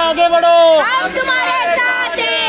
आगे बढ़ो, हम तुम्हारे साथ हैं।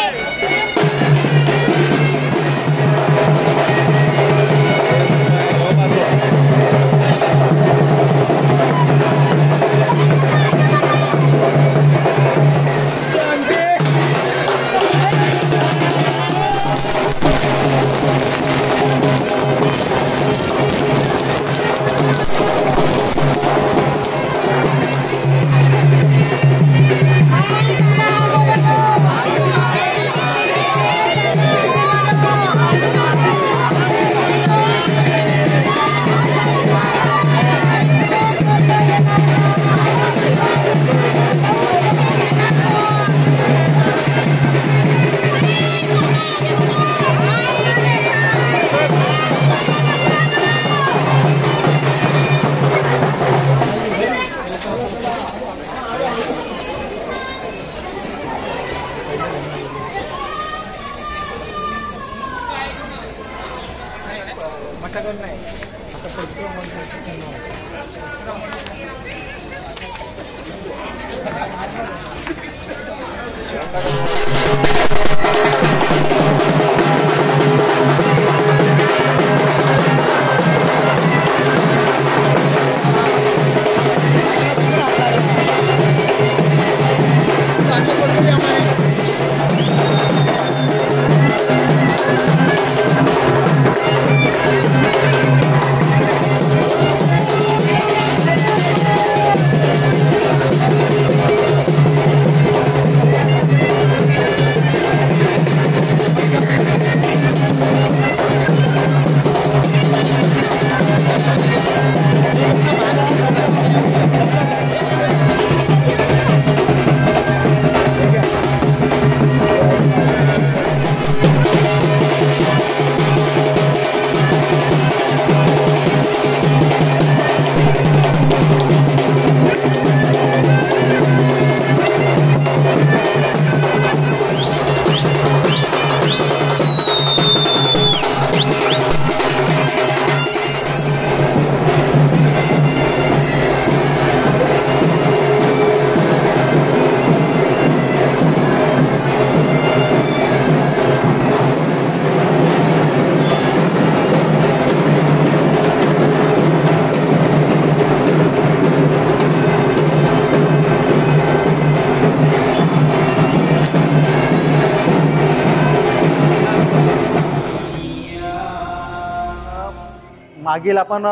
मागील आपण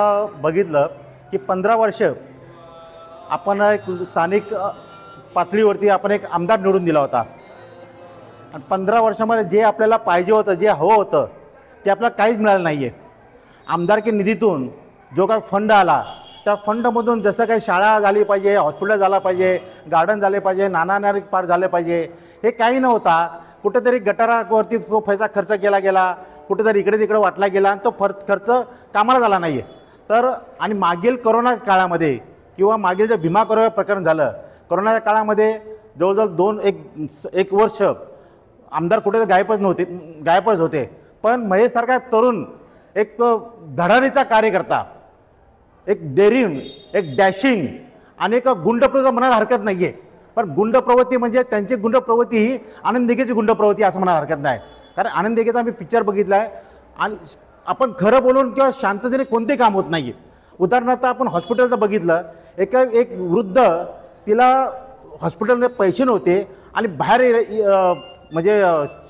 बघितलं की 15 वर्ष आपण एक स्थानिक पातळीवरती आपण एक आमदार निवडून दिला होता आणि 15 वर्षामध्ये जे आपल्याला पाहिजे होतं, जे हवं होतं ते आपल्याला काहीच मिळालं नाही आहे. आमदारकी निधीतून जो काही फंड आला त्या फंडमधून जसं काही शाळा झाली पाहिजे, हॉस्पिटल झाला पाहिजे, गार्डन झाले पाहिजे, नाना पार्क झाले पाहिजे, हे काही नव्हता. कुठेतरी गटारावरती तो पैसा खर्च केला गेला, कुठेतरी इकडे तिकडे वाटला गेला आणि तो खर्च कामाला झाला नाही आहे. तर आणि मागील कोरोना काळामध्ये किंवा मागील जे भीमा कोरेगाव प्रकरण झालं, कोरोनाच्या काळामध्ये जवळजवळ एक वर्ष आमदार कुठे गायबच होते. पण महेशसारखा तरुण एक धडाडीचा कार्यकर्ता, एक डेअरिंग, एक डॅशिंग आणि एक गुंड प्रवृत्ती म्हणायला हरकत नाही आहे. पण गुंड प्रवृत्ती म्हणजे त्यांची गुंड प्रवृत्ती ही आनंद दिघेची गुंड प्रवृत्ती असं म्हणायला हरकत नाही. कारण आनंद दिघेचा आम्ही पिक्चर बघितला आहे आणि आपण खरं बोलून किंवा शांततेने कोणते काम होत नाही. उदाहरणार्थ आपण हॉस्पिटलचं बघितलं, एक वृद्ध, तिला हॉस्पिटलमध्ये पैसे नव्हते आणि बाहेर म्हणजे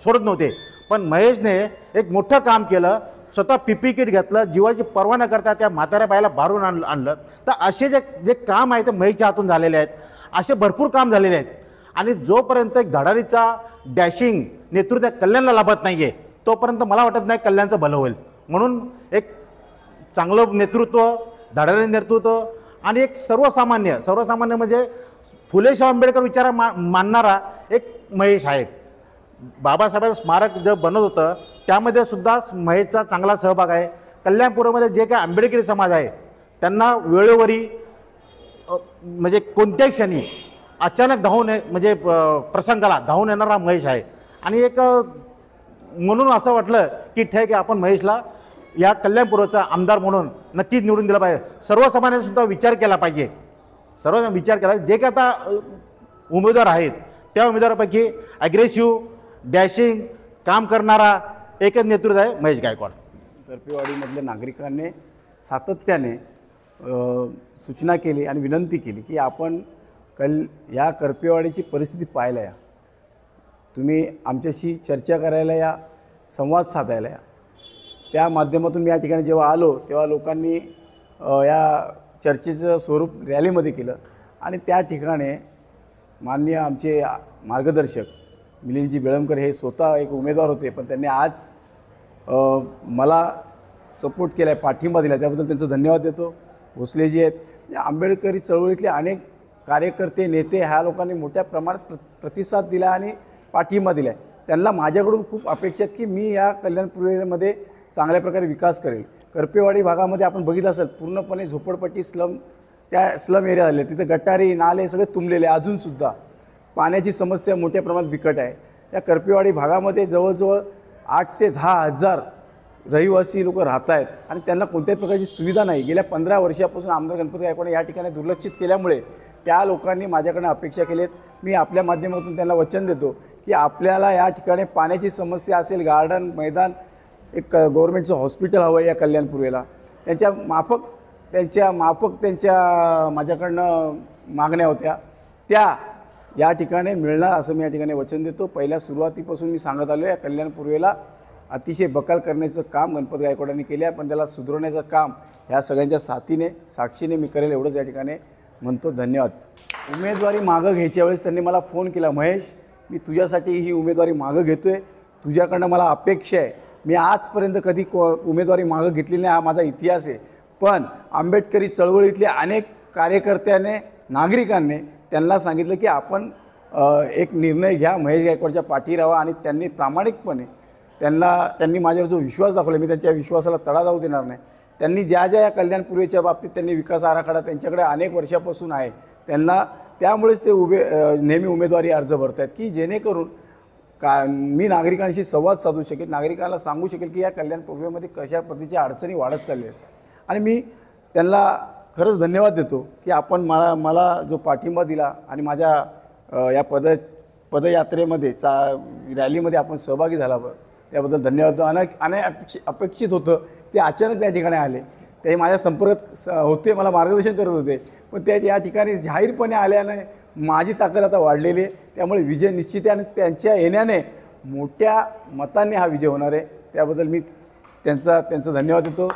सोडत नव्हते. पण महेशने एक मोठं काम केलं, स्वतः PPE किट घेतलं, जीवाची पर्वा न करता त्या म्हाताऱ्या बाईला बाहेरून आणलं. तर असे जे काम आहे ते महेशच्या हातून झालेले आहेत. असे भरपूर काम झालेले आहेत. आणि जोपर्यंत एक धडाडीचा डॅशिंग नेतृत्व कल्याणला लाभत नाही आहे तोपर्यंत मला वाटत नाही कल्याणचं भलं होईल. म्हणून एक चांगलं नेतृत्व, धडाडी नेतृत्व आणि एक सर्वसामान्य म्हणजे फुले शाहू आंबेडकर विचार मानणारा एक महेश आहे. बाबासाहेबांचं स्मारक जे बनत होतं त्यामध्ये सुद्धा महेशचा चांगला सहभाग आहे. कल्याणपूरमध्ये जे काही आंबेडकरी समाज आहे त्यांना वेळोवेळी म्हणजे कोणत्याही क्षणी अचानक म्हणजे प्रसंगाला धावून येणारा महेश आहे. आणि एक म्हणून असं वाटलं की ठीक आहे, आपण महेशला या कल्याणपूरचा आमदार म्हणून नक्कीच निवडून दिला पाहिजे. सर्वसामान्यांनी सुद्धा विचार केला पाहिजे. सर्व विचार केला जे काय आता उमेदवार आहेत त्या उमेदवारापैकी ॲग्रेसिव्ह डॅशिंग काम करणारा एकच नेतृत्व आहे महेश गायकवाड. करपेवाडीमधल्या नागरिकांनी सातत्याने सूचना केली आणि विनंती केली की आपण या करपेवाडीची परिस्थिती पाहायला या, तुम्ही आमच्याशी चर्चा करायला या, संवाद साधायला या. त्या माध्यमातून मी या ठिकाणी जेव्हा आलो तेव्हा लोकांनी या चर्चेचं स्वरूप रॅलीमध्ये केलं आणि त्या ठिकाणी माननीय आमचे मार्गदर्शक मिलिंदजी बेळमकर हे स्वतः एक उमेदवार होते, पण त्यांनी आज मला सपोर्ट केला आहे, पाठिंबा दिला, त्याबद्दल त्यांचं धन्यवाद देतो. भोसलेजी आहेत, आंबेडकरी चळवळीतले अनेक कार्यकर्ते नेते ह्या लोकांनी मोठ्या प्रमाणात प्रतिसाद दिला आणि पाठिंबा दिला आहे. त्यांना माझ्याकडून खूप अपेक्षा आहेत की मी या कल्याणपूर्वेमध्ये चांगल्या प्रकारे विकास करेल. करपेवाडी भागामध्ये आपण बघितलं असेल पूर्णपणे झोपडपट्टी त्या स्लम एरिया झाले, तिथे गटारी नाले सगळे तुंबलेले, अजूनसुद्धा पाण्याची समस्या मोठ्या प्रमाणात बिकट आहे. या करपेवाडी भागामध्ये जवळजवळ 8 ते 10 हजार रहिवासी लोक राहत आहेत आणि त्यांना कोणत्याही प्रकारची सुविधा नाही. गेल्या 15 वर्षापासून आमदार गणपती गायकवाड या ठिकाणी दुर्लक्षित केल्यामुळे त्या लोकांनी माझ्याकडे अपेक्षा केलेत. मी आपल्या माध्यमातून त्यांना वचन देतो की आपल्याला या ठिकाणी पाण्याची समस्या असेल, गार्डन, मैदान, एक गव्हर्नमेंटचं हॉस्पिटल हवं या कल्याणपूर्वेला. त्यांच्या माझ्याकडनं मागण्या होत्या, त्या या ठिकाणी मिळणार असं मी या ठिकाणी वचन देतो. पहिल्या सुरुवातीपासून मी सांगत आलो, या कल्याणपूर्वेला अतिशय बकाल करण्याचं काम गणपत गायकवाडांनी केलं आहे, पण त्याला सुधारण्याचं काम ह्या सगळ्यांच्या साक्षीने मी करेल एवढंच या ठिकाणी म्हणतो. धन्यवाद. उमेदवारी मागं घ्यायच्या वेळेस त्यांनी मला फोन केला, महेश मी तुझ्यासाठी ही उमेदवारी मागं घेतो आहे, तुझ्याकडनं मला अपेक्षा आहे. मी आजपर्यंत कधी उमेदवारी मागं घेतलेली नाही, हा माझा इतिहास आहे, पण आंबेडकरी चळवळीतले अनेक कार्यकर्त्याने, नागरिकांनी त्यांना सांगितलं की आपण एक निर्णय घ्या, महेश गायकवाडच्या पाठी राहा. आणि त्यांनी प्रामाणिकपणे त्यांनी माझ्यावर जो विश्वास दाखवला, मी त्यांच्या विश्वासाला तडा जाऊ देणार नाही. त्यांनी ज्या या कल्याणपूर्वेच्या बाबतीत त्यांनी विकास आराखडा त्यांच्याकडे अनेक वर्षापासून आहे, त्यामुळेच ते नेहमी उमेदवारी अर्ज भरत आहेत की जेणेकरून मी नागरिकांशी संवाद साधू शकेल, नागरिकांना सांगू शकेल की या कल्याणपूर्वेमध्ये कशा पद्धतीच्या अडचणी वाढत चालल्या आहेत. आणि मी त्यांना खरंच धन्यवाद देतो की आपण मला जो पाठिंबा दिला आणि माझ्या या पदयात्रेमध्ये रॅलीमध्ये आपण सहभागी झाला, त्याबद्दल धन्यवाद. अपेक्षित होतं, ते अचानक त्या ठिकाणी आले, ते माझ्या संपर्कात होते, मला मार्गदर्शन करत होते, पण त्या या ठिकाणी जाहीरपणे आल्याने माझी ताकद आता वाढलेली आहे. त्यामुळे विजय निश्चित आहे आणि त्यांच्या येण्याने मोठ्या मतांनी हा विजय होणार आहे. त्याबद्दल मी त्यांचा धन्यवाद देतो.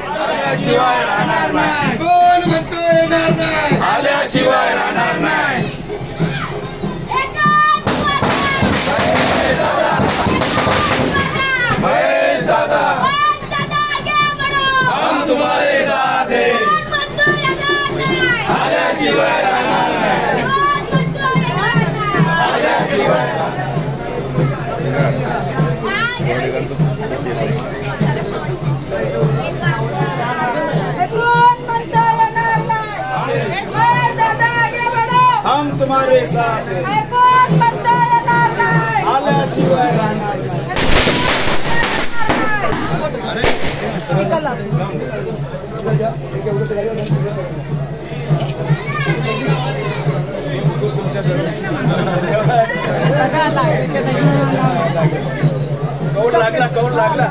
आल्याशिवाय राहणार नाही, कोण म्हणतो येणार नाही, आल्याशिवाय राहणार नाही. महेश दादा, हम तुम्हारे साथ हैं, आल्याशिवाय राहणार नाही, आल्याशिवाय हम तुम्हारे साथ हैं, आल्याशिवाय राहणार नाही. कौड लागला कौड लागला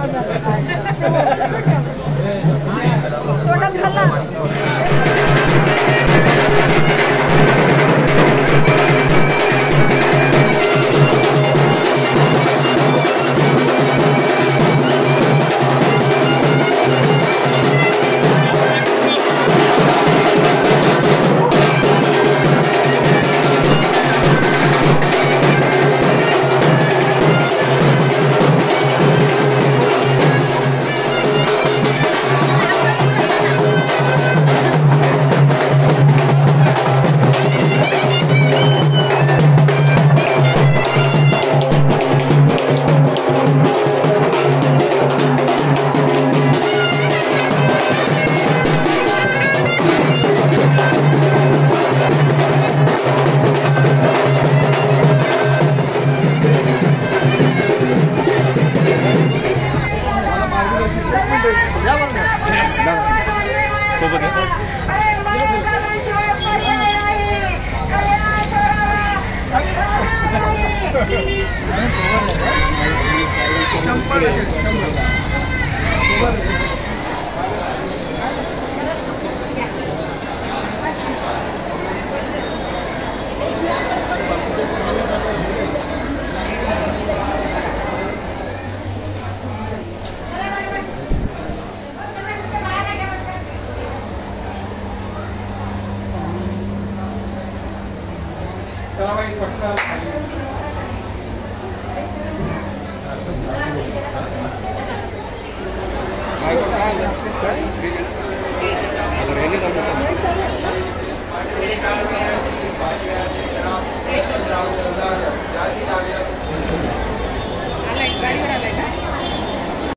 Baik,